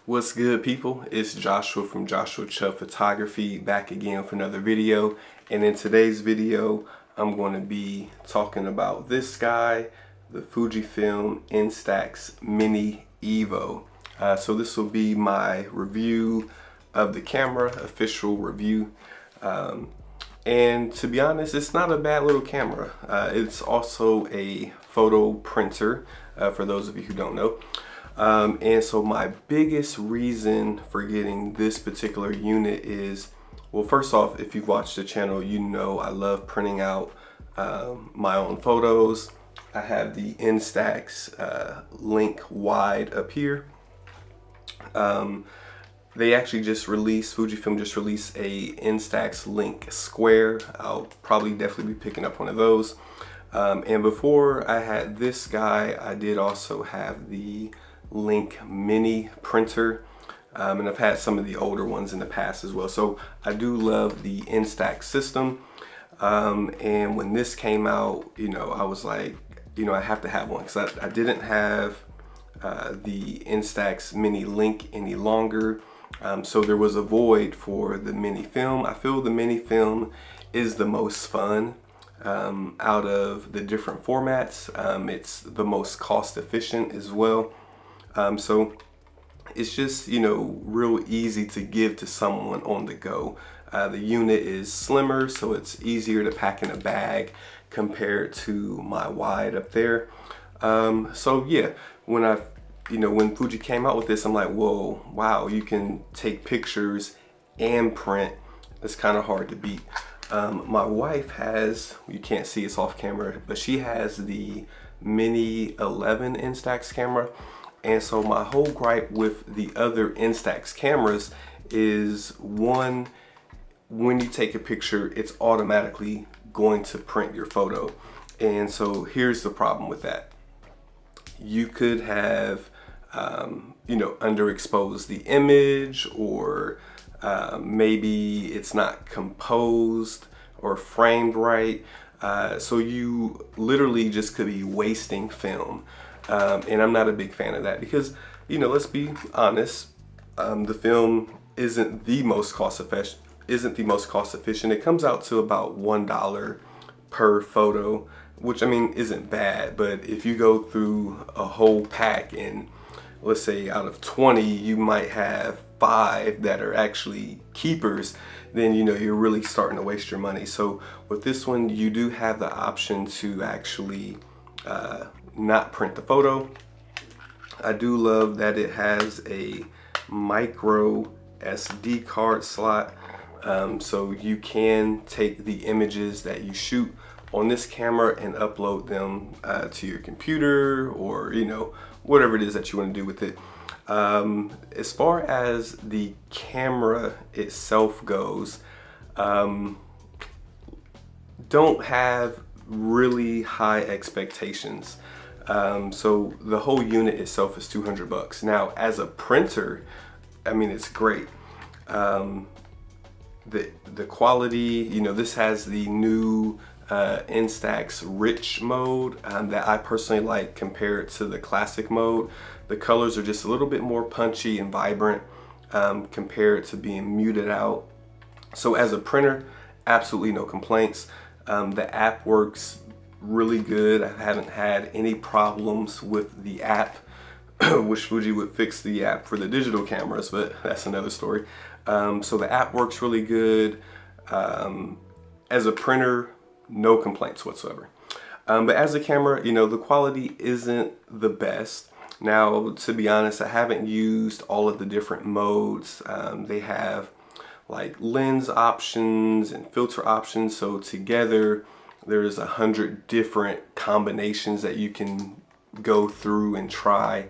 What's good, people? It's Joshua from Joshua Chubb Photography, back again with another video. And in today's video, I'm going to be talking about this guy, the Fujifilm Instax Mini Evo. So this will be my review of the camera, official review. And to be honest, it's not a bad little camera. It's also a photo printer, for those of you who don't know. And so my biggest reason for getting this particular unit is, well, first off, if you've watched the channel, you know I love printing out my own photos. I have the Instax link wide up here. They actually just released, Fujifilm just released a Instax link square. I'll probably definitely be picking up one of those. And before I had this guy, I did also have the Link Mini printer, and I've had some of the older ones in the past as well. So I do love the Instax system, and when this came out, you know, I was like, you know, I have to have one because I didn't have the Instax Mini Link any longer, so there was a void for the Mini Film. I feel the Mini Film is the most fun out of the different formats. It's the most cost efficient as well. So it's just, you know, real easy to give to someone on the go. The unit is slimmer, so it's easier to pack in a bag compared to my wide up there. So yeah, when when Fuji came out with this, I'm like, whoa, wow, you can take pictures and print. It's kind of hard to beat. My wife has, you can't see it's off camera, but she has the Mini 11 Instax camera. And so my whole gripe with the other Instax cameras is, one, when you take a picture, it's automatically going to print your photo. And so here's the problem with that. You could have, underexposed the image, or maybe it's not composed or framed right. So you literally just could be wasting film. And I'm not a big fan of that because, you know, let's be honest, the film isn't the most cost efficient. It comes out to about $1 per photo, which, I mean, isn't bad. But if you go through a whole pack and let's say out of 20, you might have 5 that are actually keepers, then, you know, you're really starting to waste your money. So with this one, you do have the option to actually not print the photo. I do love that it has a micro SD card slot, so you can take the images that you shoot on this camera and upload them to your computer, or, you know, whatever it is that you want to do with it. As far as the camera itself goes, don't have really high expectations. So the whole unit itself is $200. Now, as a printer, I mean, it's great. The quality, you know, this has the new Instax Rich mode that I personally like compared to the classic mode. The colors are just a little bit more punchy and vibrant compared to being muted out. So as a printer, absolutely no complaints. The app works really good. I haven't had any problems with the app. Wish Fuji would fix the app for the digital cameras, but that's another story. So the app works really good. As a printer, no complaints whatsoever. But as a camera, you know, the quality isn't the best. Now, to be honest, I haven't used all of the different modes. They have like lens options and filter options. So together, there's 100 different combinations that you can go through and try.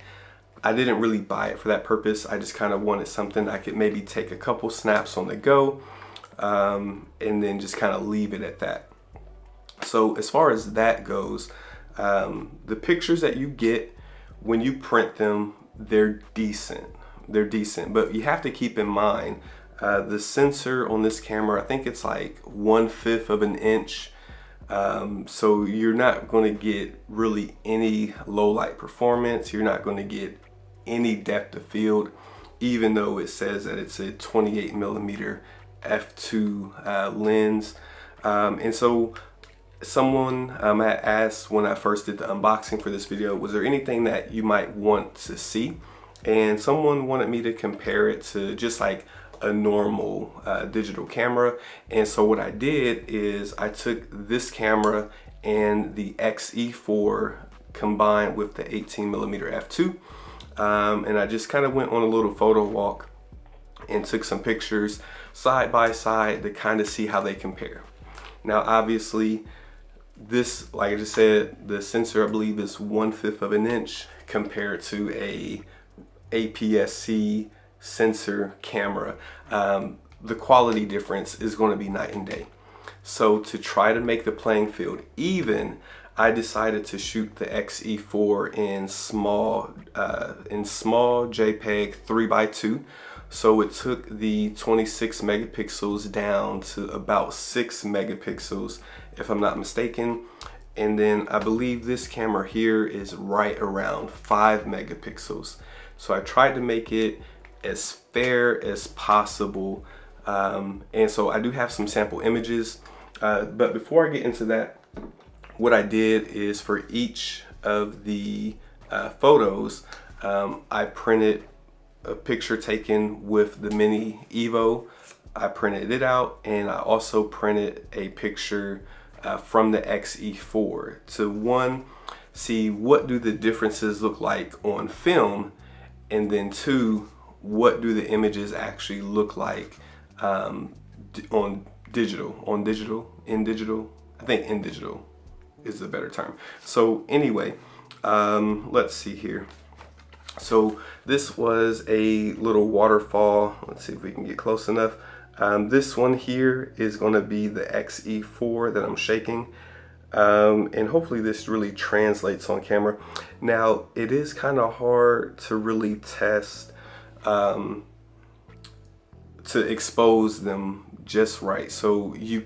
I didn't really buy it for that purpose. I just kind of wanted something I could maybe take a couple snaps on the go, and then just kind of leave it at that. So as far as that goes, the pictures that you get when you print them, they're decent. But you have to keep in mind, the sensor on this camera, I think it's like 1/5 of an inch. So you're not going to get really any low light performance. You're not going to get any depth of field. even though it says that it's a 28mm f2 lens. And so someone had asked when I first did the unboxing for this video, was there anything that you might want to see? And someone wanted me to compare it to just like a normal digital camera. And so what I did is I took this camera and the XE4 combined with the 18mm f2, and I just kind of went on a little photo walk and took some pictures side by side to kind of see how they compare. Now obviously this, like I just said, the sensor I believe is 1/5 of an inch compared to a APS-C sensor camera. The quality difference is going to be night and day. So to try to make the playing field even, I decided to shoot the XE4 in small JPEG 3x2. So it took the 26 megapixels down to about 6 megapixels, if I'm not mistaken. And then I believe this camera here is right around 5 megapixels. So I tried to make it as fair as possible. And so I do have some sample images. But before I get into that, what I did is for each of the photos, I printed a picture taken with the Mini Evo. I printed it out, and I also printed a picture from the XE4 to see what do the differences look like on film, and then 2, what do the images actually look like in digital. I think in digital is the better term. So anyway, let's see here. So this was a little waterfall. Let's see if we can get close enough. This one here is going to be the XE4 that I'm shaking. And hopefully this really translates on camera. Now it is kind of hard to really test, to expose them just right. So you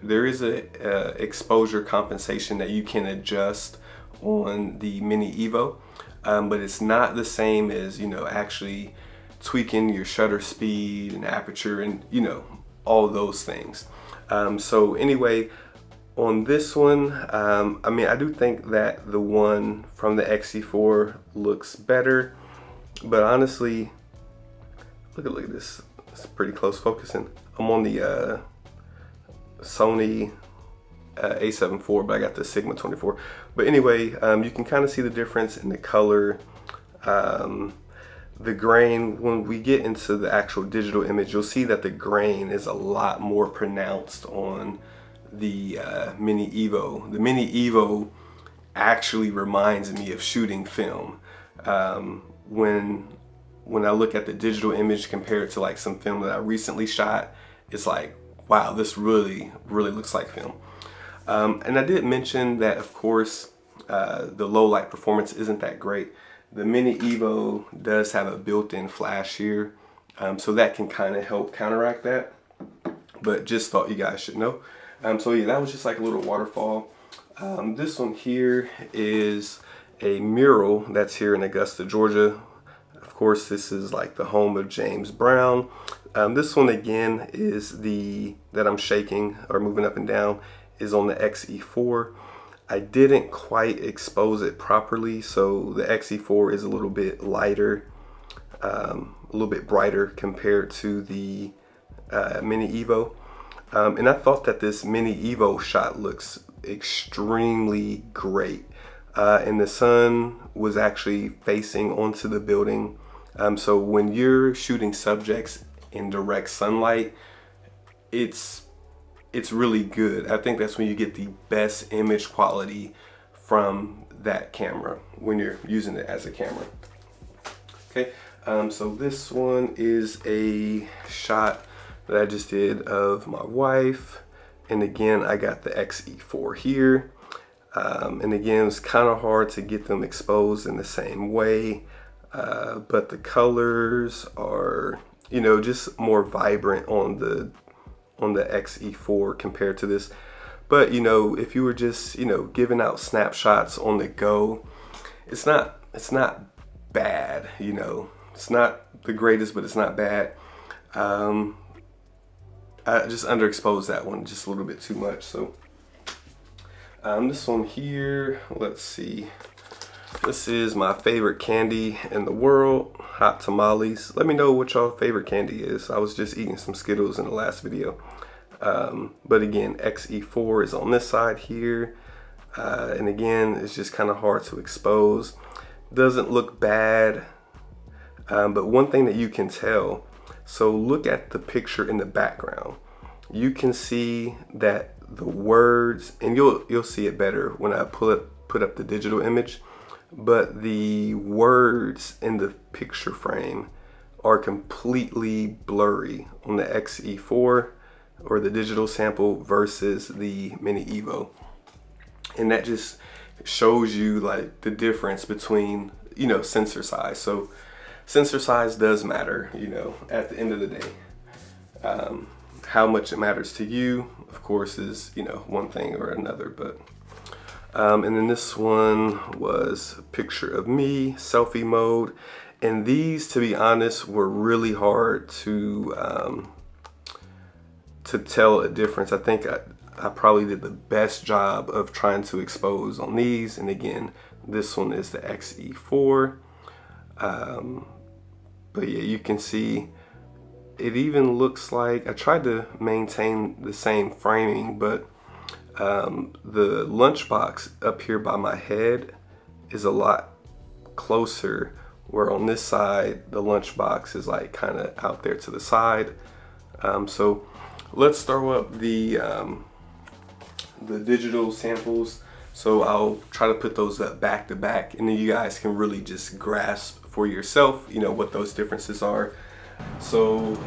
there is a exposure compensation that you can adjust on the Mini Evo, but it's not the same as, you know, actually tweaking your shutter speed and aperture and, you know, all those things. So anyway, on this one, I mean, I do think that the one from the XE4 looks better, but honestly, look at this. It's pretty close focusing. I'm on the Sony A7 IV, but I got the Sigma 24. But anyway, you can kind of see the difference in the color, the grain. When we get into the actual digital image, you'll see that the grain is a lot more pronounced on the Mini Evo. The Mini Evo actually reminds me of shooting film. When I look at the digital image compared to like some film that I recently shot, it's like, wow, this really looks like film. And I did mention that, of course, the low light performance isn't that great. The Mini Evo does have a built-in flash here, so that can kind of help counteract that, but just thought you guys should know. So yeah, that was just like a little waterfall. This one here is a mural that's here in Augusta, Georgia. Of course, this is like the home of James Brown. This one again is that I'm shaking or moving up and down is on the XE4. I didn't quite expose it properly, so the XE4 is a little bit lighter, a little bit brighter compared to the Mini Evo. And I thought that this Mini Evo shot looks extremely great. And the sun was actually facing onto the building. So when you're shooting subjects in direct sunlight, it's really good. I think that's when you get the best image quality from that camera, when you're using it as a camera. Okay, so this one is a shot that I just did of my wife. And again, I got the XE4 here. And again, it's kind of hard to get them exposed in the same way. But the colors are, you know, just more vibrant on the XE4 compared to this. But you know, if you were just, you know, giving out snapshots on the go, it's not bad, you know. It's not the greatest, but it's not bad. I just underexposed that one just a little bit too much. So this one here, let's see. This is my favorite candy in the world, hot tamales. Let me know what y'all favorite candy is. I was just eating some Skittles in the last video. But again, XE4 is on this side here. And again, it's just kind of hard to expose. Doesn't look bad. But one thing that you can tell, so look at the picture in the background. You can see that the words, and you'll see it better when I put up the digital image, but the words in the picture frame are completely blurry on the XE4 or the digital sample versus the Mini Evo. And that just shows you like the difference between, you know, sensor size. So sensor size does matter, you know, at the end of the day. How much it matters to you, of course, is, you know, one thing or another. But and then this one was a picture of me, selfie mode. And these, to be honest, were really hard to tell a difference. I think I probably did the best job of trying to expose on these. And again, this one is the XE4. But yeah, you can see it even looks like I tried to maintain the same framing, but the lunchbox up here by my head is a lot closer, where on this side the lunchbox is like kind of out there to the side. So let's throw up the digital samples. So I'll try to put those up back to back, and then you guys can really just grasp for yourself, you know, what those differences are. So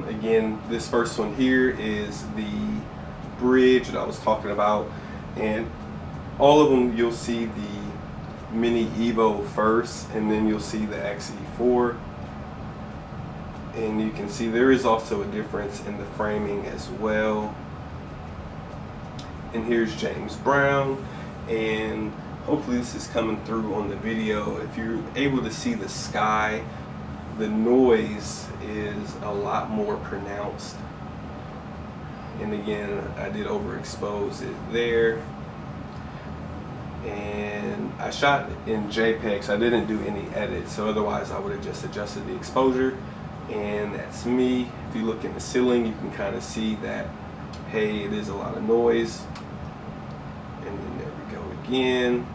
again, this first one here is the bridge that I was talking about, and all of them you'll see the Mini Evo first, and then you'll see the XE4. And you can see there is also a difference in the framing as well. And here's James Brown, and hopefully this is coming through on the video. If you're able to see the sky, the noise is a lot more pronounced. And again, I did overexpose it there. And I shot in JPEG, so I didn't do any edits. So otherwise I would have just adjusted the exposure. And that's me. If you look in the ceiling, you can kind of see that, hey, it is a lot of noise. And then there we go again.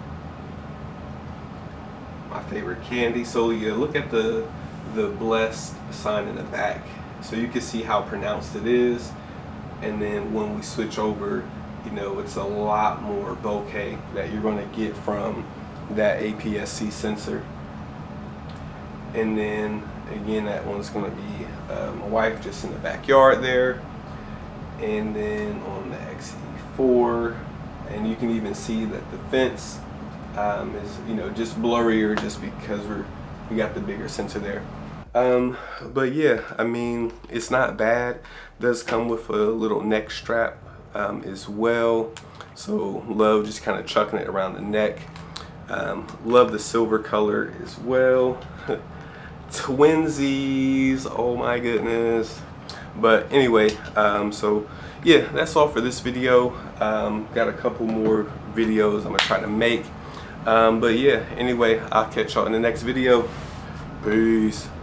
My favorite candy. So yeah, look at the blessed sign in the back. So you can see how pronounced it is. And then when we switch over, you know, it's a lot more bokeh that you're going to get from that APS-C sensor. And then again, that one's going to be my wife just in the backyard there. And then on the XE4, and you can even see that the fence is, you know, just blurrier just because we got the bigger sensor there. But yeah, I mean, it's not bad. It does come with a little neck strap as well. So love just kind of chucking it around the neck. Love the silver color as well. Twinsies, oh my goodness. But anyway, so yeah, that's all for this video. Got a couple more videos I'm gonna try to make. But yeah, anyway, I'll catch y'all in the next video. Peace.